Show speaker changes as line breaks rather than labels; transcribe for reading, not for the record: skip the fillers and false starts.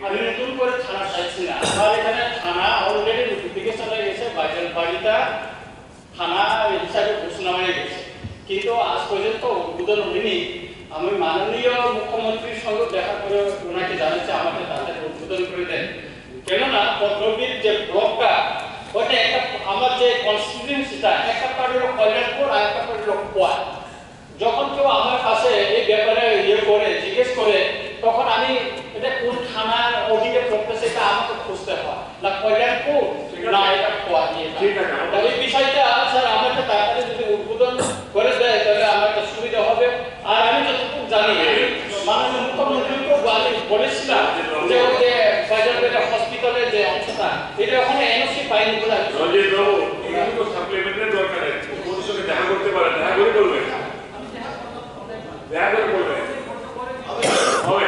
আমি নতুন করে থানা চাইছি না, আমার এখানে থানা অলরেডি নোটিফিকেশন হয়ে গেছে, বাড়িটা থানা হিসাবে ঘোষণা হয়ে গেছে, কিন্তু আজ পর্যন্ত উদ্বোধন হয়নি। আমি মাননীয় মুখ্যমন্ত্রীর সঙ্গে দেখা করে ওনাকে জানাচ্ছি আমাকে তাদের উদ্বোধন করে দেন, কেননা পদ্মবীর যে ব্লকটা ওটা একটা আমার যে কনস্টিটিউয়েন্সিটা একটা পার্ট হলো কল্যাণপুর আর একটা পার্ট হলো কোয়া। যখন কেউ আমার কাছে এই ব্যাপারে করে জিজ্ঞেস করে তখন আমি এটা কোন থানার অধীনে পড়তেছে এটা আমাকে খুঁজতে হয় না, কল্যাণপুর না এটা কোয়া নিয়ে। এই বিষয়টা স্যার আমাকে তাড়াতাড়ি যদি উদ্বোধন করে দেয় তাহলে আমার একটা সুবিধা হবে। আর আমি যতটুকু জানি মাননীয় মুখ্যমন্ত্রীকেও আমি বলেছিলাম যে ওই যে বাজারপেটা হসপিটালের যে অংশটা এটা ওখানে এনওসি পাইনি বলে আমি
রঞ্জিত বাবু একটু সাপ্লিমেন্টের দরকার আছে, ওর সঙ্গে দেখা করতে পারেন, দেখা করে বলবেন, দেখা করে বলবেন হবে।